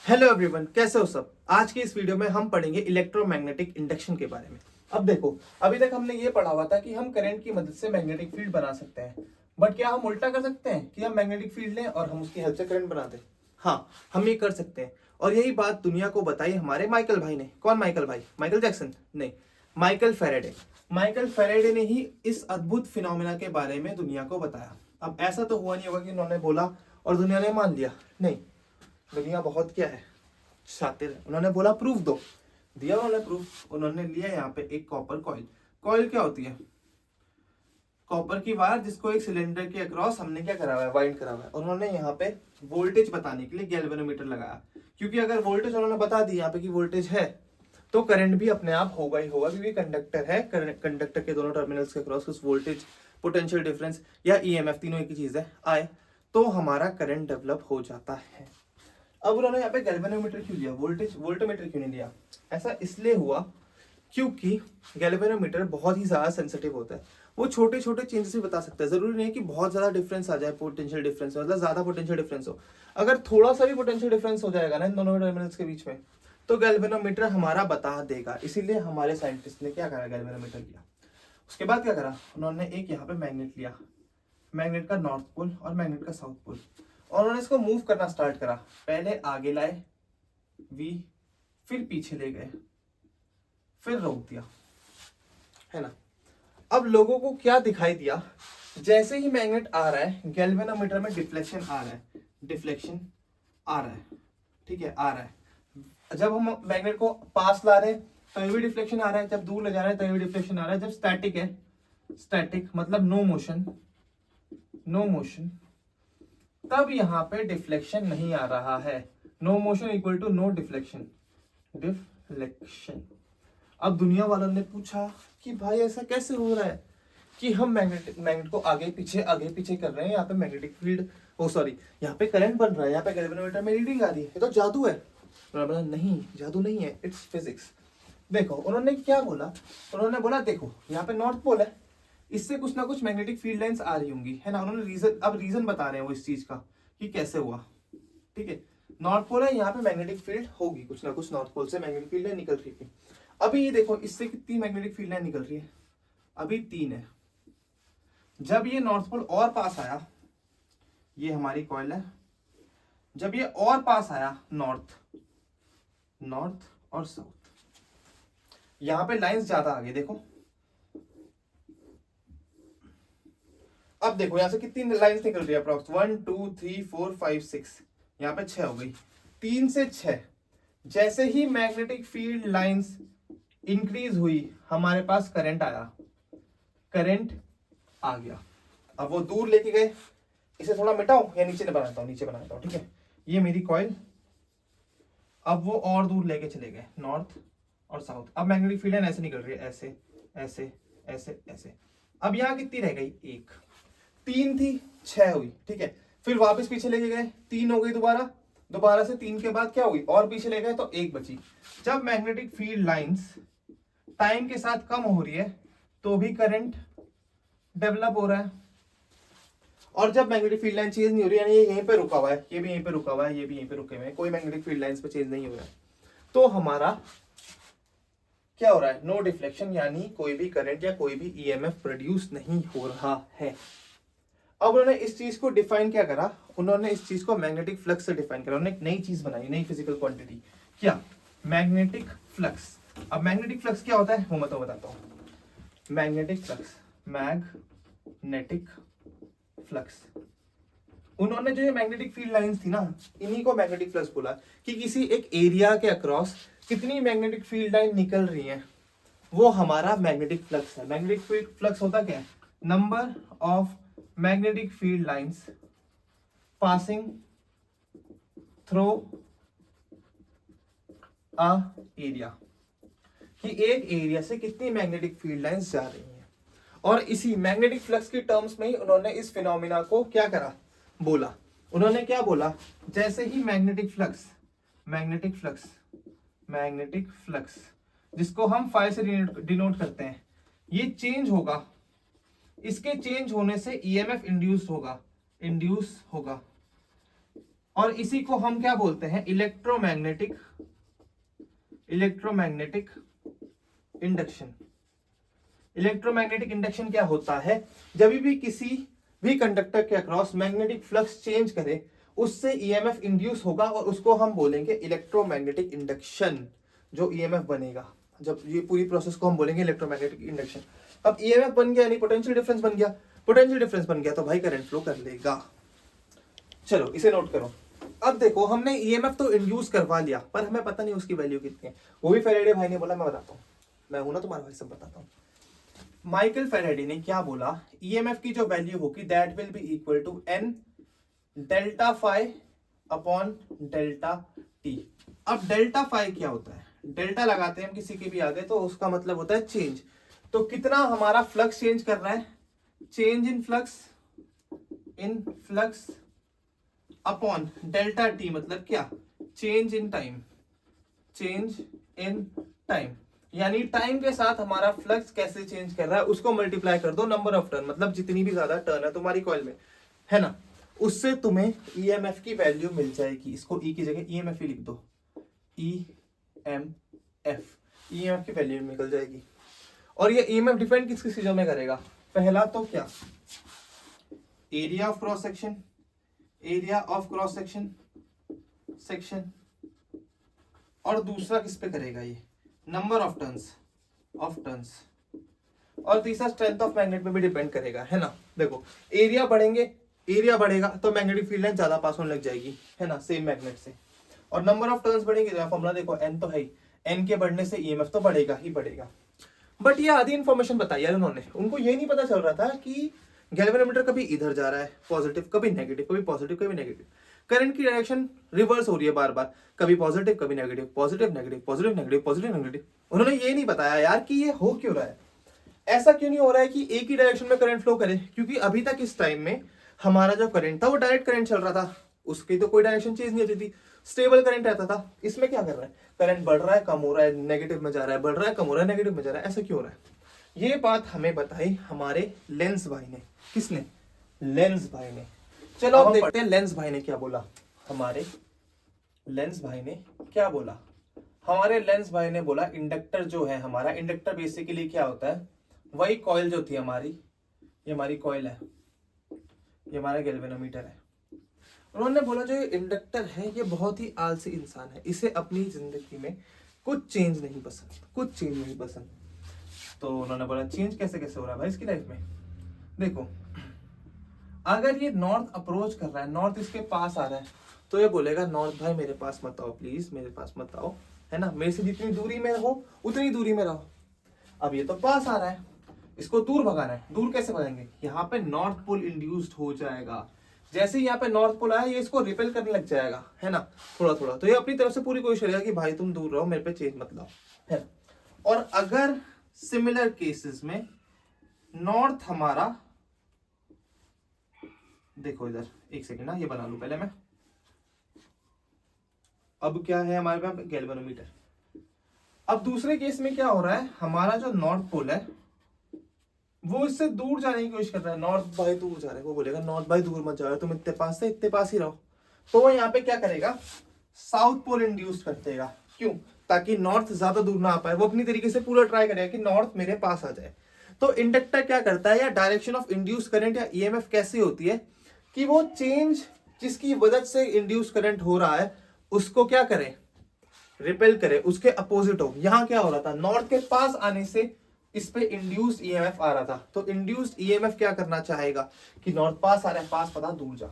Hello everyone, कैसे हो सब। आज की इस वीडियो में हम पढ़ेंगे इलेक्ट्रोमैग्नेटिक इंडक्शन के बारे में। अब देखो, अभी तक हमने ये पढ़ा हुआ था कि हम करंट की मदद से मैग्नेटिक फील्ड बना सकते हैं, बट क्या हम उल्टा कर सकते हैं कि हम मैग्नेटिक फील्ड लें और हम उसकी हेल्प से करंट बना दें? हाँ, हम ये कर सकते हैं। और यही बात दुनिया को बताई हमारे माइकल भाई ने। कौन माइकल भाई? माइकल जैक्सन नहीं, माइकल फेरेडे। माइकल फेरेडे ने ही इस अद्भुत फिनोमेना के बारे में दुनिया को बताया। अब ऐसा तो हुआ नहीं होगा कि उन्होंने बोला और दुनिया ने मान लिया। नहीं, दुनिया बहुत क्या है, शातिर है। उन्होंने बोला प्रूफ दो, दिया उन्होंने प्रूफ। उन्होंने लिया यहाँ पे एक कॉपर कॉइल। कॉइल क्या होती है? कॉपर की वायर जिसको एक सिलेंडर के अक्रॉस हमने क्या करा हुआ है, वाइंड करा हुआ है। उन्होंने यहाँ पे वोल्टेज बताने के लिए गैल्वेनोमीटर लगाया, क्योंकि अगर वोल्टेज उन्होंने बता दी यहाँ पे कि वोल्टेज है तो करंट भी अपने आप होगा ही होगा, क्योंकि कंडक्टर है। कंडक्टर के दोनों टर्मिनल्स के अक्रॉस कुछ वोल्टेज, पोटेंशियल डिफरेंस या ईएमएफ, तीनों एक ही चीज है, आए तो हमारा करंट डेवलप हो जाता है। अब उन्होंने यहाँ पे गैल्वेनोमीटर क्यों लिया, वोल्टमीटर क्यों नहीं लिया? ऐसा इसलिए हुआ क्योंकि गैल्वेनोमीटर बहुत ही ज्यादा सेंसिटिव होता है। वो छोटे छोटे चेंजेस भी बता सकता है। जरूरी नहीं है कि बहुत ज्यादा डिफरेंस आ जाए, पोटेंशियल डिफरेंस मतलब ज्यादा पोटेंशियल डिफरेंस हो। अगर थोड़ा सा भी पोटेंशियल डिफरेंस हो जाएगा ना इन दोनों टर्मिनल्स के बीच में, तो गैल्वेनोमीटर हमारा बता देगा। इसीलिए हमारे साइंटिस्ट ने क्या करा, गैल्वेनोमीटर लिया। उसके बाद क्या करा, उन्होंने एक यहाँ पे मैग्नेट लिया, मैग्नेट का नॉर्थ पोल और मैग्नेट का साउथ पोल, और उन्होंने इसको मूव करना स्टार्ट करा। पहले आगे लाए वी, फिर पीछे ले गए, फिर रोक दिया, है ना। अब लोगों को क्या दिखाई दिया, जैसे ही मैग्नेट आ रहा है गैल्वेनोमीटर में डिफ्लेक्शन आ रहा है, डिफ्लेक्शन आ रहा है, ठीक है, आ रहा है। जब हम मैग्नेट को पास ला रहे हैं तभी भी डिफ्लेक्शन आ रहा है, जब दूर ले जा रहे हैं तभी भी डिफ्लेक्शन आ रहा है। जब स्टैटिक है, स्टैटिक मतलब नो मोशन, नो मोशन, तब यहां पे डिफ्लेक्शन नहीं आ रहा है। No motion equal to no deflection, deflection. अब दुनिया वालों ने पूछा कि भाई ऐसा कैसे हो रहा है कि हम मैग्नेट को आगे पीछे कर रहे हैं, यहाँ पे मैग्नेटिक फील्ड, ओ सॉरी, यहाँ पे करंट बन रहा है, यहाँ पे गैल्वेनोमीटर में रीडिंग आ रही है, ये तो जादू है। उन्होंने बोला नहीं, जादू नहीं है, इट्स फिजिक्स। देखो उन्होंने क्या बोला, उन्होंने बोला देखो यहाँ पे नॉर्थ पोल है, इससे कुछ ना कुछ मैग्नेटिक फील्ड लाइंस आ रही होंगी, है ना। उन्होंने रीजन, अब रीजन बता रहे हैं वो इस चीज का कि कैसे हुआ, ठीक है। नॉर्थ पोल है, यहाँ पे मैग्नेटिक फील्ड होगी, कुछ ना कुछ नॉर्थ पोल से मैग्नेटिक फील्ड निकल रही है। अभी ये देखो इससे कितनी मैग्नेटिक फील्ड निकल रही है, अभी 3 है। जब ये नॉर्थ पोल और पास आया, ये हमारी कॉइल है, जब ये और पास आया नॉर्थ, नॉर्थ और साउथ, यहां पे लाइंस ज्यादा आ गई। देखो अब देखो यहां से कितनी लाइंस निकल रही है, अप्रॉक्स 1 2 3 4 5 6, यहां पे 6 हो गई, 3 से 6। जैसे ही मैग्नेटिक फील्ड लाइंस इंक्रीज हुई हमारे पास करंट आया, करंट आ गया। अब वो दूर लेके गए, इसे थोड़ा मिटाऊं या नीचे बनाता हूं, नीचे बनाता हूं, ठीक है। ये मेरी कॉइल, अब वो और दूर लेके चले गए, नॉर्थ और साउथ। अब मैग्नेटिक फील्ड लाइन ऐसे निकल रही है, ऐसे ऐसे ऐसे ऐसे। अब यहां कितनी रह गई, 1, 3 थी 6 हुई, ठीक है। फिर वापस पीछे लेके गए, 3 हो गई, दोबारा दोबारा से 3 के बाद क्या हुई, और पीछे ले गए तो 1 बची। जब मैग्नेटिक फील्ड लाइंस टाइम के साथ कम हो रही है तो भी करंट डेवलप हो रहा है, और जब मैग्नेटिक फील्ड लाइन चेंज नहीं हो रही, यानी ये यहीं पे रुका हुआ है, ये भी यहीं पे रुका हुआ है, ये भी यहीं पे रुके हुए हैं, कोई मैग्नेटिक फील्ड लाइंस पे चेंज नहीं हो रहा है, तो हमारा क्या हो रहा है, नो डिफ्लेक्शन, यानी कोई भी करंट या कोई भी ईएमएफ प्रोड्यूस नहीं हो रहा है। अब उन्होंने इस चीज को डिफाइन क्या करा, उन्होंने इस चीज को मैग्नेटिक फ्लक्स से डिफाइन करा। उन्होंने एक नई चीज बनाई, नई फिजिकल क्वांटिटी, क्या, मैग्नेटिक फ्लक्स। अब मैग्नेटिक फ्लक्स क्या होता है वो मैं तो बताता हूं। मैग्नेटिक फ्लक्स, मैग्नेटिक फ्लक्स, उन्होंने जो ये मैग्नेटिक फील्ड लाइंस थी ना, इन्हीं को मैग्नेटिक फ्लक्स बोला कि किसी एक एरिया के अक्रॉस कितनी मैग्नेटिक फील्ड लाइन निकल रही है, वो हमारा मैग्नेटिक फ्लक्स है। मैग्नेटिक फ्लक्स होता क्या है, number of magnetic field lines passing through a area, कि एक एरिया से कितनी मैग्नेटिक फील्ड लाइंस जा रही हैं। और इसी मैग्नेटिक फ्लक्स की टर्म्स में ही उन्होंने इस फिनोमिना को क्या करा, बोला। उन्होंने क्या बोला, जैसे ही magnetic flux, magnetic flux, magnetic flux जिसको हम फाइ से डिनोट करते हैं, ये चेंज होगा, इसके चेंज होने से ईएमएफ इंड्यूस होगा, इंड्यूस होगा। और इसी को हम क्या बोलते हैं, इलेक्ट्रोमैग्नेटिक इंडक्शन। इलेक्ट्रोमैग्नेटिक इंडक्शन क्या होता है, जब भी किसी भी कंडक्टर के अक्रॉस मैग्नेटिक फ्लक्स चेंज करे उससे ईएमएफ इंड्यूस होगा और उसको हम बोलेंगे इलेक्ट्रोमैग्नेटिक इंडक्शन। जो ईएमएफ बनेगा, जब ये पूरी प्रोसेस को हम बोलेंगे इलेक्ट्रोमैग्नेटिक इंडक्शन। अब ईएमएफ बन गया यानी पोटेंशियल डिफरेंस बन गया, पोटेंशियल डिफरेंस बन गया तो भाई करंट फ्लो कर लेगा। चलो इसे नोट करो। अब देखो हमने ईएमएफ तो इंड्यूस करवा लिया पर हमें पता नहीं उसकी वैल्यू कितनी है, वो भी फैराडे भाई ने बोला, मैं बताता हूँ, मैं हूं ना तुम्हारा भाई, सब बताता हूँ। माइकल फैराडे ने क्या बोला, ईएमएफ की जो वैल्यू होगी that will be equal to N delta phi upon delta T. अब डेल्टा फाई क्या होता है, डेल्टा लगाते हैं हम किसी के भी आगे तो उसका मतलब होता है चेंज। तो कितना हमारा फ्लक्स चेंज कर रहा है, change in flux upon delta T मतलब क्या, चेंज इन टाइम, यानी टाइम के साथ हमारा फ्लक्स कैसे चेंज कर रहा है उसको मल्टीप्लाई कर दो नंबर ऑफ टर्न, मतलब जितनी भी ज्यादा टर्न है तुम्हारी कॉइल में, है ना, उससे तुम्हें ईएमएफ की वैल्यू मिल जाएगी। इसको ई की जगह ईएमएफ ही लिख दो, ईएमएफ की वैल्यू निकल जाएगी। और ये ईएमएफ डिपेंड किस किस चीजों में करेगा, पहला तो क्या, एरिया ऑफ क्रॉस सेक्शन, और दूसरा किस पे करेगा, ये नंबर ऑफ टर्न्स, और तीसरा स्ट्रेंथ ऑफ मैग्नेट पे भी डिपेंड करेगा, है ना। देखो एरिया बढ़ेगा तो मैग्नेटिक फील्ड लाइन ज्यादा पास होने लग जाएगी, है ना, सेम मैग्नेट से। और नंबर ऑफ टर्न्स बढ़ेंगे, फॉर्मूला देखो एन तो है ही, एन के बढ़ने से ईएमएफ तो बढ़ेगा ही बढ़ेगा। बट ये आधी इंफॉर्मेशन बताई यार उन्होंने, उनको ये नहीं पता चल रहा था कि गैल्वेनोमीटर कभी इधर जा रहा है पॉजिटिव, कभी नेगेटिव, कभी पॉजिटिव कभी नेगेटिव, करंट की डायरेक्शन रिवर्स हो रही है बार बार, कभी पॉजिटिव कभी negative, positive negative, positive negative, positive negative. उन्होंने ये नहीं बताया यार कि ये हो क्यों रहा है, ऐसा क्यों नहीं हो रहा है कि एक ही डायरेक्शन में करंट फ्लो करे, क्योंकि अभी तक इस टाइम में हमारा जो करंट था वो डायरेक्ट करंट चल रहा था, उसकी तो कोई डायरेक्शन चेंज नहीं होती थी, स्टेबल करंट रहता था। इसमें क्या कर रहा है, करंट बढ़ रहा है कम हो रहा है, नेगेटिव में जा रहा है, बढ़ रहा है कम हो रहा है, नेगेटिव में जा रहा है, ऐसा क्यों हो रहा है। ये बात हमें बताई हमारे लेंस भाई ने। किसने, लेंस भाई ने। चलो अब देखते हैं लेंस भाई ने क्या बोला। हमारे लेंस भाई ने क्या बोला, हमारे लेंस भाई ने बोला इंडक्टर जो है हमारा, इंडक्टर बेसिकली क्या होता है, वही कॉइल जो थी हमारी, ये हमारी कॉइल है, ये हमारा गैल्वेनोमीटर है। उन्होंने बोला जो ये इंडक्टर है ये बहुत ही आलसी इंसान है, इसे अपनी जिंदगी में कुछ चेंज नहीं पसंद। तो उन्होंने बोला चेंज कैसे कैसे हो रहा है भाई इसकी लाइफ में। देखो अगर ये नॉर्थ अप्रोच कर रहा है, नॉर्थ इसके पास आ रहा है, तो ये बोलेगा नॉर्थ भाई मेरे पास मत आओ प्लीज, मेरे पास मत आओ, है ना, मेरे से जितनी दूरी में रहो उतनी दूरी में रहो। अब ये तो पास आ रहा है, इसको दूर भगाना है, दूर कैसे भगाएंगे, यहाँ पे नॉर्थ पोल इंड्यूस्ड हो जाएगा। जैसे ही यहाँ पे नॉर्थ पोल आया ये इसको रिपेल करने लग जाएगा, है ना, थोड़ा थोड़ा। तो ये अपनी तरफ से पूरी कोशिश करेगा कि भाई तुम दूर रहो, मेरे पे चेंज मत लाओ, है ना। और अगर सिमिलर केसेस में नॉर्थ हमारा, देखो इधर एक सेकेंड ना, ये बना लूं पहले मैं। अब क्या है हमारे पास गैल्वेनोमीटर। अब दूसरे केस में क्या हो रहा है, हमारा जो नॉर्थ पोल है वो इससे दूर जाने की कोशिश कर रहा है, नॉर्थ भाई दूर जा रहा है, वो बोलेगा नॉर्थ भाई दूर मत जाओ, तुम इतने पास से इतने पास ही रहो। तो वो यहाँ पे क्या करेगा, साउथ पोल इंड्यूस कर देगा। क्यों, ताकि नॉर्थ ज्यादा दूर ना आ पाए, वो अपनी तरीके से पूरा ट्राई करेगा कि नॉर्थ मेरे पास आ जाए। तो इंडक्टर क्या करता है, या डायरेक्शन ऑफ इंड्यूस करंट या ईएमएफ कैसी होती है कि वो चेंज जिसकी वजह से इंड्यूस करंट हो रहा है उसको क्या करे, रिपेल करे, उसके अपोजिट हो। यहां क्या हो रहा था, नॉर्थ के पास आने से इस पे इंड्यूस्ड ईएमएफ आ रहा था, तो इंड्यूस्ड ईएमएफ क्या करना चाहेगा कि नॉर्थ पास आ रहा है, पास पता दूर जा।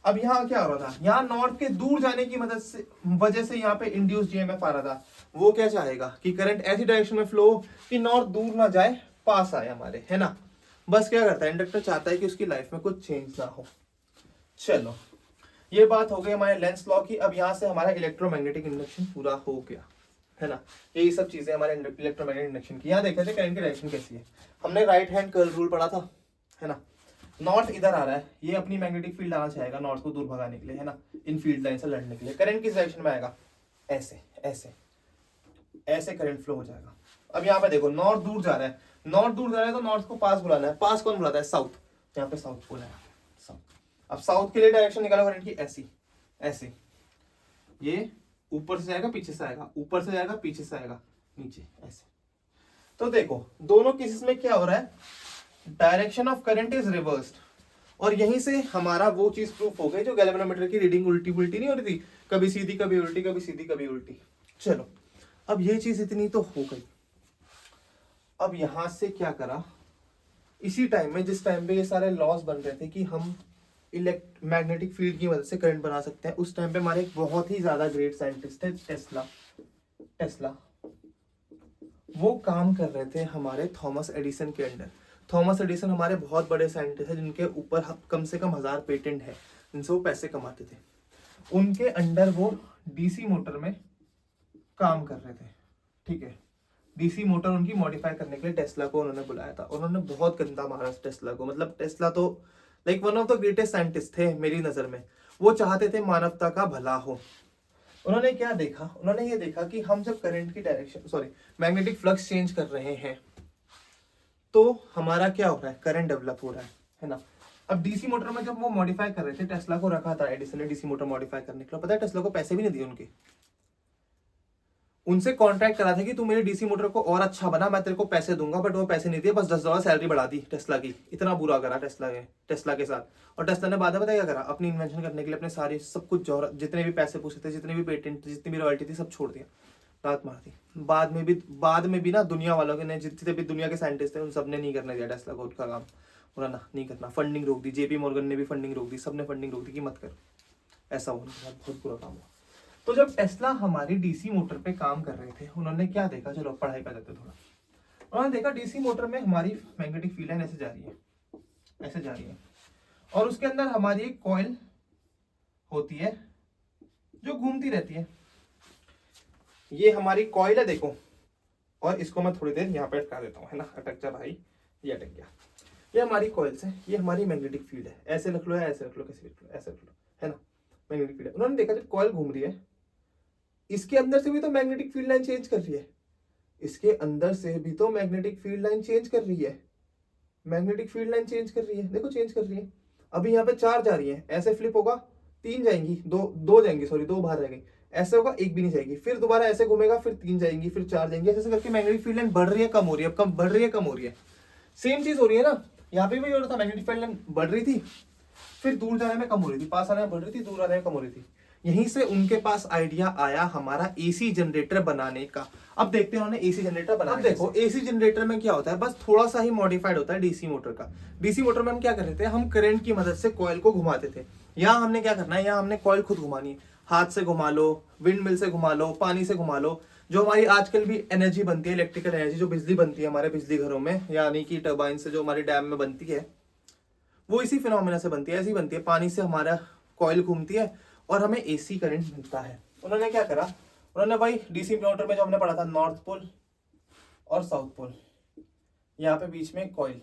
अब यहाँ क्या हो रहा था, यहाँ नॉर्थ के दूर जाने की मदद से वजह से यहाँ पे इंड्यूस्ड ईएमएफ आ रहा था, वो क्या चाहेगा कि करंट ऐसी डायरेक्शन में फ्लो कि नॉर्थ दूर ना जाए पास आए हमारे, है ना। बस क्या करता है, इंडक्टर चाहता है कि उसकी लाइफ में कुछ चेंज ना हो। चलो ये बात हो गई हमारे लेंस लॉ की। अब यहाँ से हमारा इलेक्ट्रोमैग्नेटिक इंडक्शन पूरा हो गया, है ना। यही सब चीजें हमारे इलेक्ट्रोमैग्नेटिक इंडक्शन की। यहाँ देखे थे करंट की डायरेक्शन कैसी है, हमने राइट हैंड कर्ल रूल पढ़ा था, है ना। नॉर्थ इधर आ रहा है, ये अपनी मैग्नेटिक फील्ड आना चाहेगा नॉर्थ को दूर भगाने के लिए, है ना, इन फील्ड लाइन से लड़ने के लिए। करंट किस डायरेक्शन में आएगा, ऐसे ऐसे ऐसे करंट फ्लो हो जाएगा। अब यहाँ पे देखो नॉर्थ दूर जा रहा है, तो नॉर्थ को पास बुलाना है, पास कौन बुलाता है, साउथ। यहाँ पे साउथ पोल है, साउथ। अब साउथ के लिए डायरेक्शन निकालो करंट की, ऐसी ऐसे, ये ऊपर से जाएगा पीछे से आएगा, ऊपर से जाएगा पीछे से आएगा, नीचे ऐसे। तो देखो दोनों केसेस में क्या हो रहा है, direction of current is reversed. और यहीं से हमारा वो चीज प्रूफ हो गई जो गैल्वेनोमीटर की रीडिंग उल्टी पुल्टी नहीं हो रही थी, कभी सीधी कभी उल्टी, कभी सीधी कभी उल्टी। चलो अब ये चीज इतनी तो हो गई। अब यहां से क्या करा, इसी टाइम में जिस टाइम पे ये सारे लॉस बन रहे थे कि हम मैग्नेटिक फील्ड की मदद से करंट बना सकते हैं, उस टाइम पे हमारे एक बहुत ही ज्यादा ग्रेट साइंटिस्ट थे टेस्ला। वो काम कर रहे थे हमारे थॉमस एडिसन के अंडर। थॉमस एडिसन हमारे बहुत बड़े साइंटिस्ट हैं जिनके ऊपर कम से कम 1000 पेटेंट है, जिनसे वो पैसे कमाते थे। उनके अंडर वो डीसी मोटर में काम कर रहे थे, ठीक है। डीसी मोटर उनकी मॉडिफाई करने के लिए टेस्ला को उन्होंने बुलाया था। उन्होंने बहुत गंदा मारा टेस्ला को, मतलब टेस्ला तो like one of the greatest scientist थे मेरी नजर में। वो चाहते थे मानवता का भला हो। उन्होंने क्या देखा, उन्होंने ये देखा कि हम जब करंट की डायरेक्शन मैग्नेटिक फ्लक्स चेंज कर रहे हैं तो हमारा क्या हो रहा है, करंट डेवलप हो रहा है ना। अब डीसी मोटर में जब वो मॉडिफाई कर रहे थे, टेस्ला को रखा था एडिसन ने डीसी मोटर मॉडिफाई करने के लिए। पता है टेस्ला को पैसे भी नहीं दिए उनके, उनसे कॉन्ट्रैक्ट करा था कि तू मेरे डीसी मोटर को और अच्छा बना, मैं तेरे को पैसे दूंगा, बट वो पैसे नहीं दिए, बस $10 सैलरी बढ़ा दी टेस्ला की। इतना बुरा करा टेस्ला के साथ। और टेस्ला ने बाद में पता क्या करा, अपनी इन्वेंशन करने के लिए अपने सारे सब कुछ जितने भी पैसे पूछे थे, जितने भी पेटेंट, जितनी भी रॉयल्टी थी, सब छोड़ दिया, रात मार दी। बाद में भी ना दुनिया वालों के ने, जितने भी दुनिया के साइंटिस्ट थे, उन सब ने नहीं करने दिया टेस्ला को उसका काम, बोला ना नहीं करना। फंडिंग रोक दी, जेपी मॉर्गन ने भी फंडिंग रोक दी, सबने फंडिंग रोक दी कि मत कर। ऐसा होने के बाद बहुत बुरा काम हुआ। तो जब टेस्ला हमारी डीसी मोटर पे काम कर रहे थे, उन्होंने क्या देखा, चलो पढ़ाई कर लेते थोड़ा। उन्होंने देखा डीसी मोटर में हमारी मैग्नेटिक फील्ड लाइन ऐसे जा रही है, ऐसे जा रही है, और उसके अंदर हमारी एक कॉइल होती है जो घूमती रहती है। ये हमारी कॉइल है देखो, और इसको मैं थोड़ी देर यहाँ पे अटका देता हूँ, है ना। अटक जा भाई, ये अटक गया। ये हमारी कॉइल्स है, ये हमारी मैग्नेटिक फील्ड है। ऐसे रख लो या ऐसे रख लो, कैसे रख लो, ऐसे रख लो, है ना। मैग्नेटिक फील्ड है। उन्होंने देखा जब कॉइल घूम रही है, इसके अंदर से भी तो मैग्नेटिक फील्ड लाइन चेंज कर रही है, इसके अंदर से भी तो मैग्नेटिक फील्ड लाइन चेंज कर रही है, मैग्नेटिक फील्ड लाइन चेंज कर रही है, देखो चेंज कर रही है। अभी यहाँ पे 4 जा रही है, ऐसे फ्लिप होगा 3 जाएंगी, दो जाएंगी, सॉरी 2 बाहर रह गई, ऐसे होगा 1 भी नहीं जाएगी, फिर दोबारा ऐसे घूमेगा, फिर 3 जाएंगी, फिर 4 जाएंगी, ऐसे करके मैग्नेटिक फील्ड लाइन बढ़ रही है, कम हो रही है, कम बढ़ रही है, कम हो रही है। सेम चीज हो रही है ना, यहाँ पे भी हो रहा था, मैग्नेटिक फील्ड लाइन बढ़ रही थी, फिर दूर जाने में कम हो रही थी, पास आने में बढ़ रही थी, दूर आने में कम हो रही थी। यहीं से उनके पास आइडिया आया हमारा एसी जनरेटर बनाने का। अब देखते हैं उन्होंने एसी जनरेटर बनाया। अब देखो एसी जनरेटर में क्या होता है, बस थोड़ा सा ही मॉडिफाइड होता है डीसी मोटर का। डीसी मोटर में हम क्या कर रहे थे, हम करंट की मदद से कॉइल को घुमाते थे। यहाँ हमने क्या करना है, यहाँ हमने कॉइल खुद घुमानी है, हाथ से घुमा लो, विंड मिल से घुमा लो, पानी से घुमा लो। जो हमारी आजकल भी एनर्जी बनती है, इलेक्ट्रिकल एनर्जी, जो बिजली बनती है हमारे बिजली घरों में, यानी कि टर्बाइन से जो हमारी डैम में बनती है, वो इसी फिनोमेना से बनती है, ऐसी बनती है। पानी से हमारा कॉइल घूमती है और हमें एसी करंट मिलता है। उन्होंने क्या करा, उन्होंने भाई डीसी मोटर में जो हमने पढ़ा था नॉर्थ पोल और साउथ पोल, यहाँ पे बीच में कॉइल,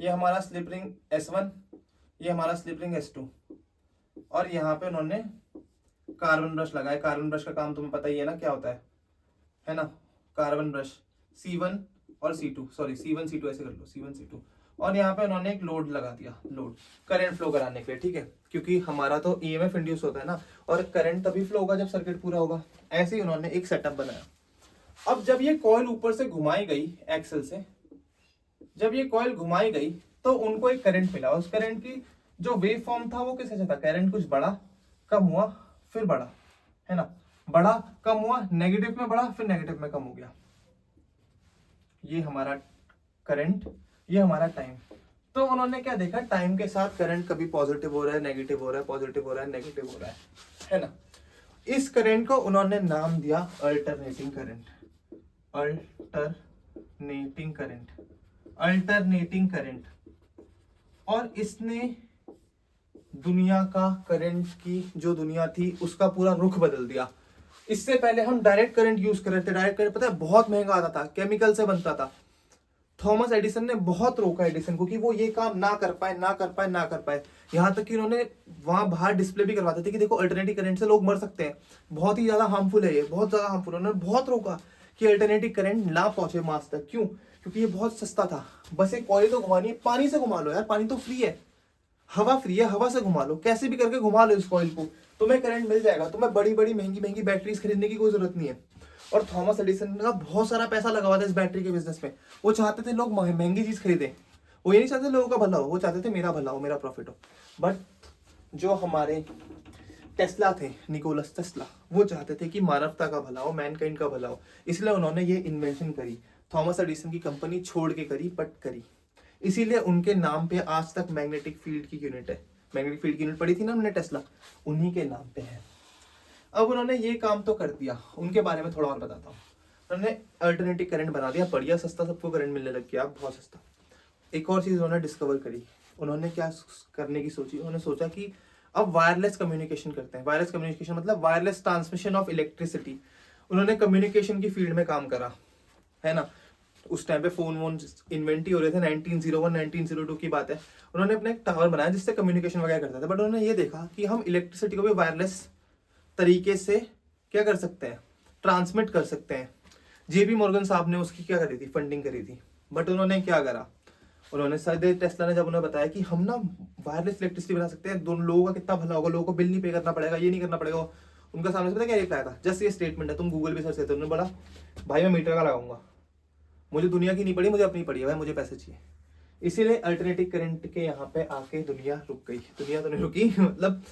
ये हमारा स्लिप रिंग S1, ये हमारा स्लिप रिंग S2, और यहाँ पे उन्होंने कार्बन ब्रश लगाया। कार्बन ब्रश का काम तुम्हें पता ही है ना क्या होता है ना। कार्बन ब्रश C1 और C2, सॉरी C1 C2 ऐसे कर लो, C1 C2। और यहाँ पे उन्होंने एक लोड लगा दिया, लोड करंट फ्लो कराने के लिए, ठीक है, क्योंकि हमारा तो EMF इंड्यूस होता है ना, और करंट तभी फ्लो होगा जब सर्किट पूरा होगा। ऐसे ही उन्होंने एक सेटअप बनाया। अब जब ये कॉइल ऊपर से घुमाई गई एक्सल से, जब ये कॉइल घुमाई गई तो उनको एक करंट मिला। उस करंट की जो वेव फॉर्म था वो किस ऐसे था, करंट कुछ बढ़ा, कम हुआ, फिर बढ़ा, है ना, बढ़ा, कम हुआ, नेगेटिव में बढ़ा, फिर नेगेटिव में कम हो गया। ये हमारा करंट, ये हमारा टाइम। तो उन्होंने क्या देखा, टाइम के साथ करंट कभी पॉजिटिव हो रहा है, नेगेटिव हो रहा है, पॉजिटिव हो रहा है, नेगेटिव हो रहा है ना। इस करंट को उन्होंने नाम दिया alternating current, alternating current, alternating current. और इसने दुनिया का करंट की जो दुनिया थी उसका पूरा रुख बदल दिया। इससे पहले हम डायरेक्ट करंट यूज कर रहे थे। डायरेक्ट करंट पता है बहुत महंगा आता था, केमिकल से बनता था। थॉमस एडिसन ने बहुत रोका एडिसन को कि वो ये काम ना कर पाए। यहाँ तक कि उन्होंने वहां बाहर डिस्प्ले भी करवाते थे कि देखो अल्टरनेटिव करंट से लोग मर सकते हैं, बहुत ही ज्यादा हार्मफुल है ये, बहुत ज्यादा हार्मफुल। उन्होंने बहुत रोका कि अल्टरनेटिव करंट ना पहुंचे मास तक। क्यों? क्योंकि ये बहुत सस्ता था। बस एक कॉइल तो घुमानी है, पानी से घुमा लो यार, पानी तो फ्री है, हवा फ्री है, हवा से घुमा लो, कैसे भी करके घुमा लो इस कॉइल को, तुम्हें करंट मिल जाएगा। तुम्हें बड़ी बड़ी महंगी महंगी बैटरीज खरीदने की कोई जरूरत नहीं है। और थॉमस एडिसन का बहुत सारा पैसा लगा हुआ था इस बैटरी के बिजनेस में। वो चाहते थे लोग महंगी चीज खरीदें, वो ये नहीं चाहते लोगों का भला हो, वो चाहते थे मेरा भला हो, मेरा प्रॉफिट हो। बट जो हमारे टेस्ला थे, निकोलस टेस्ला, वो चाहते थे कि मानवता का भला हो, मैनकाइंड का भला हो, इसलिए उन्होंने ये इन्वेंशन करी। थॉमस एडिसन की कंपनी छोड़ के करी, बट करी। इसीलिए उनके नाम पे आज तक मैग्नेटिक फील्ड की यूनिट है। मैग्नेटिक फील्ड की यूनिट पड़ी थी ना हमने टेस्ला, उन्हीं के नाम पे है। अब उन्होंने ये काम तो कर दिया, उनके बारे में थोड़ा और बताता हूँ। उन्होंने अल्टरनेटिव करंट बना दिया, बढ़िया सस्ता, सबको करंट मिलने लग गया, बहुत सस्ता। एक और चीज उन्होंने डिस्कवर करी। उन्होंने क्या करने की सोची, उन्होंने सोचा कि अब वायरलेस कम्युनिकेशन करते हैं। वायरलेस कम्युनिकेशन मतलब वायरलेस ट्रांसमिशन ऑफ इलेक्ट्रिसिटी। उन्होंने कम्युनिकेशन की फील्ड में काम करा, है ना। उस टाइम पे फोन वोन इन्वेंट ही हो रहे थे, 1901 1902 की बात है। उन्होंने अपने एक टावर बनाया जिससे कम्युनिकेशन वगैरह करते थे। बट उन्होंने ये देखा कि हम इलेक्ट्रिसिटी को भी वायरलेस तरीके से क्या कर सकते हैं, ट्रांसमिट कर सकते हैं। जेबी मॉर्गन साहब ने उसकी क्या करी थी, फंडिंग करी थी। बट उन्होंने क्या करा, उन्होंने सर टेस्ला ने जब उन्हें बताया कि हम ना वायरलेस इलेक्ट्रिसिटी बना सकते हैं, दोनों लोगों का कितना भला होगा, लोगों को बिल नहीं पे करना पड़ेगा, ये नहीं करना पड़ेगा। उनका सामने से पता क्या रिप्लाई था, जस्ट ये स्टेटमेंट है, तुम गूगल पे सर्च करते हो। उन्होंने बोला भाई मैं मीटर का लगाऊंगा, मुझे दुनिया की नहीं पड़ी, मुझे अपनी पड़ी है भाई, मुझे पैसे चाहिए। इसीलिए अल्टरनेटिव करंट के यहाँ पे आके दुनिया रुक गई। दुनिया तो नहीं रुकी मतलब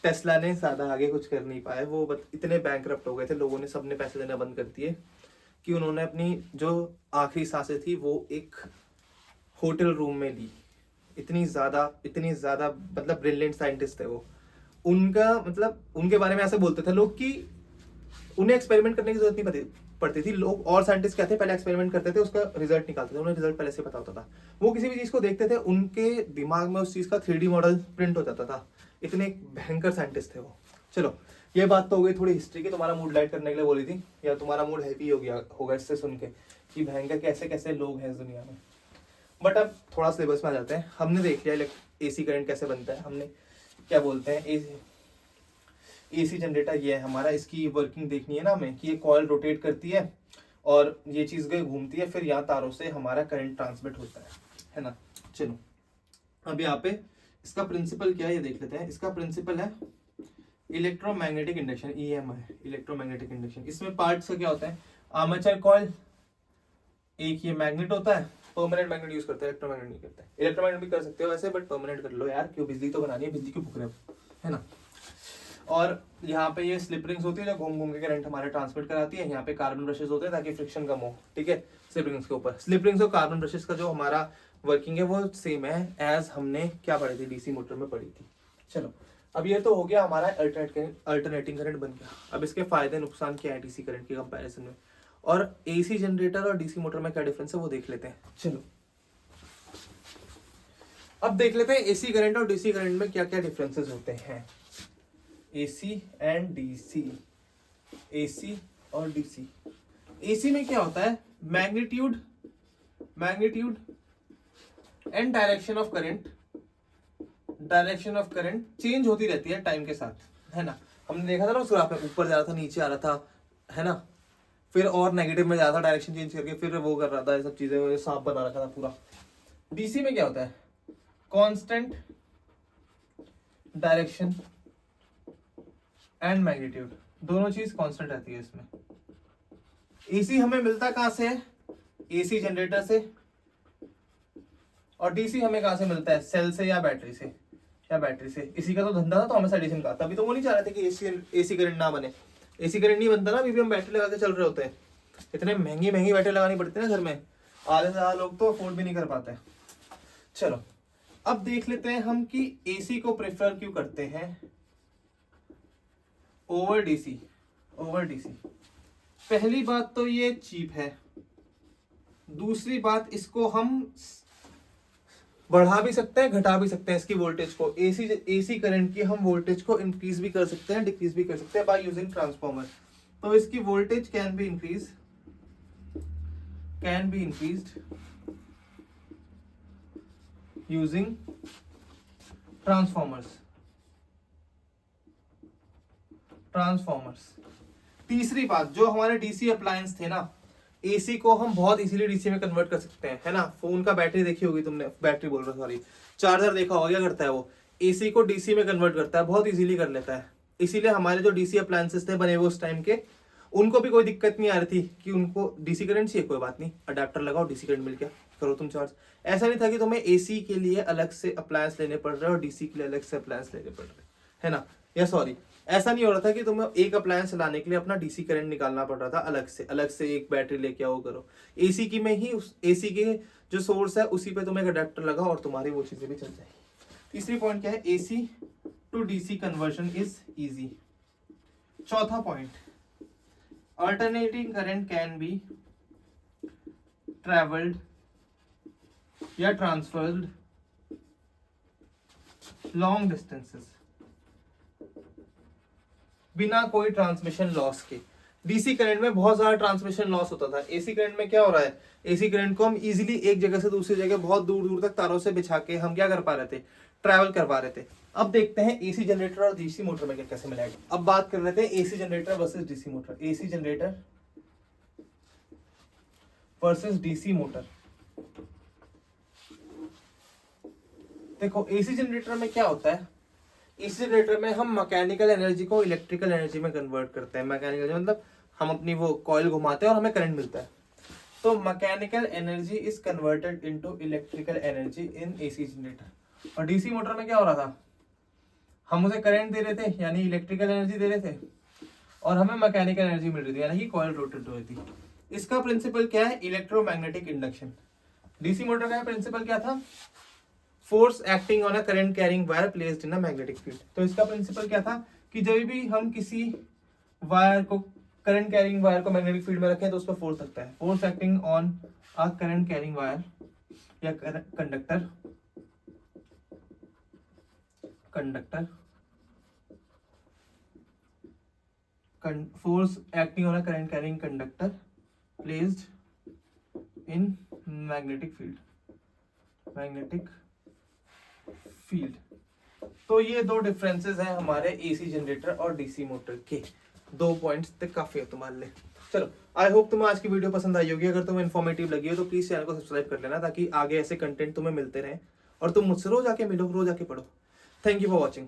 टेस्ला ने ज्यादा आगे कुछ कर नहीं पाए, वो इतने बैंकरप्ट हो गए थे, लोगों ने सबने पैसे देना बंद कर दिए कि उन्होंने अपनी जो आखिरी सांसें थी वो एक होटल रूम में ली। इतनी ज्यादा मतलब ब्रिलियंट साइंटिस्ट थे वो। उनका मतलब उनके बारे में ऐसे बोलते थे लोग कि उन्हें एक्सपेरिमेंट करने की जरूरत नहीं पड़ती थी। लोग और साइंटिस्ट क्या थे, पहले एक्सपेरिमेंट करते थे, उसका रिजल्ट निकालते थे, उन्हें रिजल्ट पहले से पता होता था। वो किसी भी चीज को देखते थे, उनके दिमाग में उस चीज का 3D मॉडल प्रिंट हो जाता था। इतने भयंकर साइंटिस्ट थे वो। चलो ये बात तो हो गई थोड़ी हिस्ट्री की, तुम्हारा मूड लाइट करने के लिए बोली थी, या तुम्हारा मूड हैप्पी हो गया होगा इससे सुन के कि भयंकर कैसे कैसे लोग हैं इस दुनिया में। बट अब थोड़ा सिलेबस में आ जाते हैं। हमने देख लिया एसी करंट कैसे बनता है, हमने क्या बोलते हैं एसी जनरेटर ये है हमारा, इसकी वर्किंग देखनी है ना हमें कि ये कॉइल रोटेट करती है और ये चीज गई घूमती है, फिर यहाँ तारों से हमारा करंट ट्रांसमिट होता है ना। चलो अब यहाँ पे इसका प्रिंसिपल क्या है ये देख लेते हैं। इसका प्रिंसिपल है electromagnetic induction, EMI, electromagnetic induction. इसमें पार्ट्स का क्या होता है, आर्मेचर कॉइल, एक ये मैग्नेट होता है, परमानेंट मैग्नेट यूज करते हैं, इलेक्ट्रोमैग्नेट नहीं करते। इलेक्ट्रोमैग्नेट भी कर सकते हो वैसे, बट परमानेंट कर लो यार, क्यों, बिजली तो बनानी है, बिजली क्यों फूक रहे हो, है ना। और यहाँ पे ये स्लिप रिंग्स होती है जो घूम घूम के करंट हमारे ट्रांसमिट कराती है। यहाँ पे कार्बन ब्रशेस होते हैं ताकि फ्रिक्शन कम हो, ठीक है, स्लिप रिंग्स के ऊपर। स्लिप रिंग्स और कार्बन ब्रशेस का जो हमारा वर्किंग है वो सेम है एज हमने क्या पढ़ी थी, डीसी मोटर में पढ़ी थी। चलो अब ये तो हो गया हमारा अल्टरनेटिंग करंट बन गया। अब इसके फायदे नुकसान क्या है डीसी करंट के कंपैरिजन में, और एसी जनरेटर और डीसी मोटर में क्या डिफरेंस है वो देख लेते हैं। चलो अब देख लेते हैं एसी करंट और डीसी करंट में क्या क्या डिफरेंसेस होते हैं। एसी एंड डीसी, एसी और डीसी। एसी में क्या होता है, magnitude and direction of current change होती रहती है टाइम के साथ, है ना। हमने देखा था ना उस ग्राफ में, ऊपर जा रहा था, नीचे आ रहा था, है ना, फिर और नेगेटिव में जा रहा था, डायरेक्शन चेंज करके फिर वो कर रहा था, ये सब चीजें सांप बना रखा था पूरा। डीसी में क्या होता है, कांस्टेंट डायरेक्शन एंड मैग्नीट्यूड, दोनों चीज कांस्टेंट रहती है इसमें। एसी हमें मिलता कहां से है, एसी जनरेटर से, और डीसी हमें कहां से मिलता है, सेल से या बैटरी से, इसी का तो धंधा था थॉमस एडिसन का। तभी तो वो नहीं चाह रहे थे कि एसी करंट ना बने। एसी करंट नहीं बनता ना, अभी भी हम बैटरी लगा के चल रहे होते हैं। इतने महंगी बैटरी लगानी पड़ती है ना घर में, आधे से ज्यादा लोग तो अफोर्ड भी नहीं कर पाते। चलो अब देख लेते हैं हम कि एसी को प्रेफर क्यों करते हैं ओवर डीसी। पहली बात तो ये चीप है, दूसरी बात इसको हम बढ़ा भी सकते हैं घटा भी सकते हैं इसकी वोल्टेज को। एसी करंट की हम वोल्टेज को इंक्रीज भी कर सकते हैं डिक्रीज भी कर सकते हैं बाय यूजिंग ट्रांसफॉर्मर। तो इसकी voltage can be increased using transformers. तीसरी बात, जो हमारे डीसी अप्लायंस थे ना, एसी को हम बहुत इजीली डीसी में कन्वर्ट कर सकते हैं, है ना। फोन का बैटरी देखी होगी तुमने, बैटरी बोल रहा सॉरी, चार्जर देखा होगा, क्या करता है वो एसी को डीसी में कन्वर्ट करता है, बहुत इजीली कर लेता है। इसीलिए हमारे जो डीसी अप्लायंसेस थे बने हुए उस टाइम के, उनको भी कोई दिक्कत नहीं आ रही थी कि उनको डीसी करंट चाहिए, कोई बात नहीं, अडेप्टर लगाओ, डीसी करंट मिल गया, करो तुम चार्ज। ऐसा नहीं था कि तुम्हें एसी के लिए अलग से अप्लायंस लेने पड़ रहे और डीसी के लिए अलग से अप्लायंस लेने पड़ रहे, है ना। या सॉरी, ऐसा नहीं हो रहा था कि तुम्हें एक अप्लायंस लाने के लिए अपना डीसी करंट निकालना पड़ रहा था अलग से एक बैटरी लेके आओ करो। एसी की में ही उस एसी के जो सोर्स है उसी पे तुम्हें एक अडेप्टर लगाओ और तुम्हारी वो चीजें भी चल जाएगी। तीसरी पॉइंट क्या है, AC to DC conversion is easy. चौथा point, alternating current can be travelled या ट्रांसफर्ड लॉन्ग डिस्टेंसेस बिना कोई ट्रांसमिशन लॉस के। डीसी करंट में बहुत ज्यादा ट्रांसमिशन लॉस होता था, एसी करंट में क्या हो रहा है, एसी करंट को हम इजीली एक जगह से दूसरी जगह बहुत दूर दूर तक तारों से बिछा के हम क्या कर पा रहे थे, ट्रैवल करवा रहे थे। अब देखते हैं एसी जनरेटर और डीसी मोटर में कैसे मिलाएगा। अब बात कर रहे थे AC generator versus DC motor, AC generator versus DC motor. देखो एसी जनरेटर में क्या होता है, एसी जनरेटर में हम मैकेनिकल एनर्जी को इलेक्ट्रिकल एनर्जी में कन्वर्ट करते हैं। मैकेनिकल मतलब हम अपनी वो कॉइल घुमाते हैं और हमें करंट मिलता है। तो mechanical energy is converted into electrical energy in AC generator. और डीसी मोटर में क्या हो रहा था, हम उसे करंट दे रहे थे यानी इलेक्ट्रिकल एनर्जी दे रहे थे और हमें मैकेनिकल एनर्जी मिल रही थी यानी कि कॉइल रोटेट हो रही थी। इसका प्रिंसिपल क्या है, इलेक्ट्रोमैग्नेटिक इंडक्शन। डीसी मोटर का प्रिंसिपल क्या था, force acting on a current carrying wire placed in a magnetic field. तो इसका प्रिंसिपल क्या था कि जब भी हम किसी वायर को, करंट कैरिंग वायर को मैग्नेटिक फील्ड में रखें तो उस पर फोर्स लगता है। Force acting on a current carrying wire या conductor force acting on a current carrying conductor placed in magnetic field। तो ये दो डिफरेंसेस हैं हमारे एसी जनरेटर और डीसी मोटर के। 2 पॉइंट्स तक काफी है तुम्हारे लिए। चलो, आई होप तुम्हें आज की वीडियो पसंद आई होगी। अगर तुम्हें इन्फॉर्मेटिव लगी हो तो प्लीज चैनल को सब्सक्राइब कर लेना ताकि आगे ऐसे कंटेंट तुम्हें मिलते रहें और तुम मुझसे रोज आके मिलो, रोज आके पढ़ो। Thank you for watching.